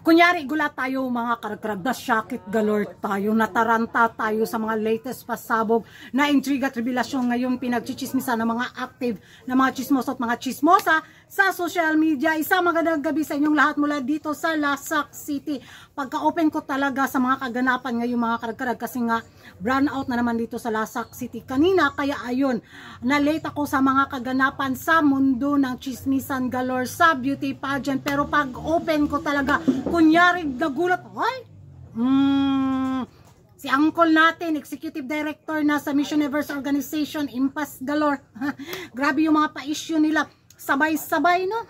Kunyari, gulat tayo mga karagkarag, nasyakit galore tayo, nataranta tayo sa mga latest pasabog na intriga at revelasyon ngayong pinagchichismisan ng mga active na mga chismoso at mga chismosa sa social media. Isang magandang gabi sa inyong lahat mula dito sa Lasak City. Pagka-open ko talaga sa mga kaganapan ngayong mga karagkarag kasi nga brand out na naman dito sa Lasak City kanina, kaya ayun, na-late ako sa mga kaganapan sa mundo ng chismisan galore sa beauty pageant. Pero pag-open ko talaga, kunyari nagulat, ay, si uncle natin, executive director na sa Miss Universe Organization, Impas Galore. Grabe yung mga pa-issue nila, sabay-sabay, no?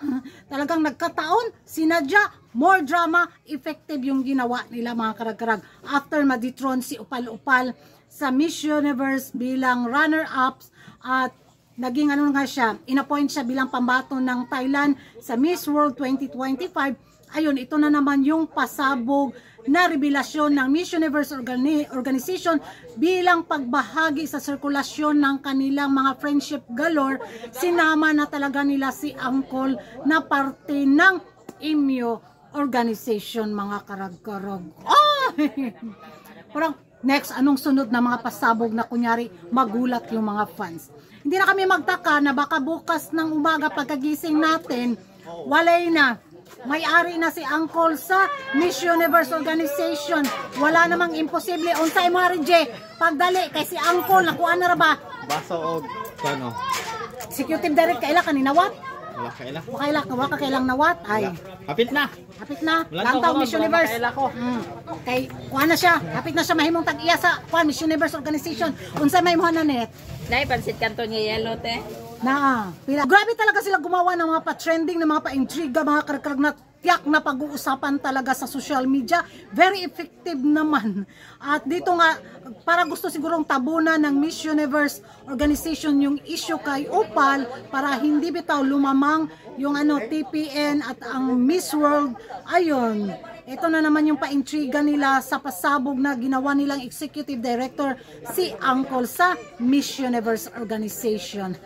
Talagang nagkataon, sinadya, more drama, effective yung ginawa nila mga karag-karag. After maditron si Upal-Upal sa Miss Universe bilang runner-ups at naging ano nga siya, inappoint siya bilang pambato ng Thailand sa Miss World 2025. Ayun, ito na naman yung pasabog na revelasyon ng Miss Universe Organization bilang pagbahagi sa sirkulasyon ng kanilang mga friendship galore. Sinama na talaga nila si Uncle na parte ng IMYO Organization, mga karag-karag. Oh! Parang next, anong sunod na mga pasabog na kunyari magulat yung mga fans. Hindi na kami magtaka na baka bukas ng umaga pagkagising natin, walay na. May-ari na si Uncle sa Miss Universe Organization. Wala namang imposible. Unsay mo rin, Jay? Pagdali, kay si Uncle, nakuha na ra ba? Baso o, ano? Executive Director, kaila ka ni Nawat? Wala ka kailang Nawat? Ay. Hapit na. Hapit na. Lantaw Miss Universe. Kay, kuha na siya. Hapit na siya, mahimong tag-iya sa Miss Universe Organization. Unsay may mo na net? Dahil pansit kanto niya yellow, te. Grabe talaga sila gumawa ng mga pa-trending, ng mga pa-intriga, mga karkarag na tiyak na pag-uusapan talaga sa social media. Very effective naman. At dito nga, para gusto sigurong tabunan ng Miss Universe Organization yung issue kay Opal para hindi bitaw lumamang yung TPN at ang Miss World. Ayun, ito na naman yung pa-intriga nila sa pasabog na ginawa nilang executive director si Uncle sa Miss Universe Organization.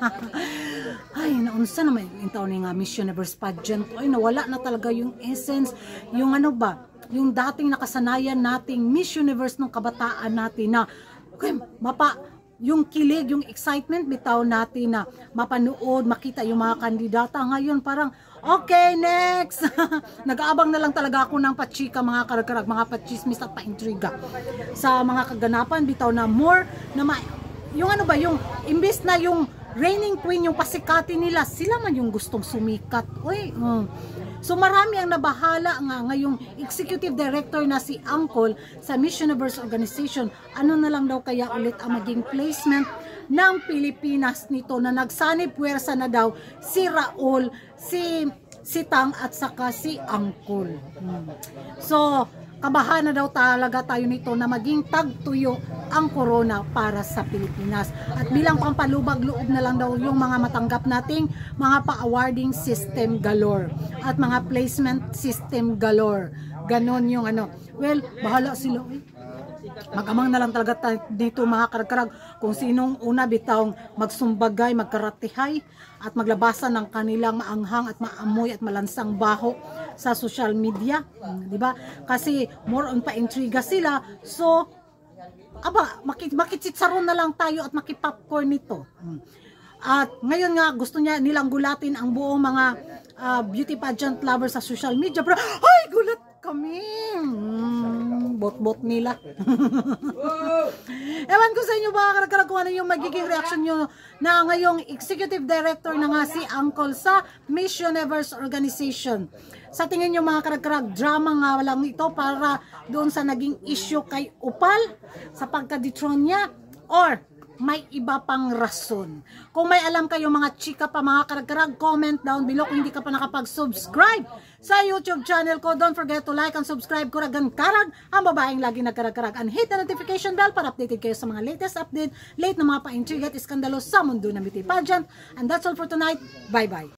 Ay, naunsa naman yung taon nga Miss Universe pageant. Ay, nawala na talaga yung essence, yung yung dating nakasanayan nating Miss Universe nung kabataan natin na okay, yung kilig, yung excitement bitaw natin na mapanood, makita yung mga kandidata. Ngayon parang okay, next. Nag-aabang na lang talaga ako ng pachika, mga karag-karag, mga pachismis at paintriga sa mga kaganapan bitaw na more na yung yung imbis na yung reigning queen yung pasikati nila, sila man yung gustong sumikat. Uy, So marami ang nabahala nga ngayong executive director na si Uncle sa Miss Universe Organization. Ano na lang daw kaya ulit ang maging placement ng Pilipinas nito na nagsanib puwersa na daw si Raul, si Tang at saka si Uncle. So kabahan na daw talaga tayo nito na maging tagtuyo ang corona para sa Pilipinas. At bilang pampalubag loob na lang daw yung mga matanggap nating mga pa-awarding system galore at mga placement system galore. Ganon yung well, bahala sila. Magamang na lang talaga dito mga karag-karag kung sinong una bitawng magsumbagay, magkaratihay at maglabasan ng kanilang maanghang at maamoy at malansang baho sa social media, di ba? Kasi more on pa-intriga sila. So makitsitsaron na lang tayo at makipopcorn nito. At ngayon nga gusto nilang gulatin ang buong mga beauty pageant lovers sa social media. Pero ay, gulat kami. Bot-bot nila. Ewan ko sa inyo mga karagkarag kung ano yung magiging reaction nyo na ngayong executive director na nga si Uncle sa Miss Universe Organization. Sa tingin nyo mga karagkarag, drama nga lang ito para doon sa naging issue kay Upal sa pagka-dethrone niya, or may iba pang rason? Kung may alam kayo mga chika pa mga karagkarag, comment down below. Kung hindi ka pa nakapag-subscribe sa YouTube channel ko, don't forget to like and subscribe. Kuragan Karag, ang babaeng lagi nagkarag-karag. And hit the notification bell para updated kayo sa mga latest update, late na mga pa-intrigue at iskandalo sa mundo ng beauty pageant. And that's all for tonight. Bye-bye.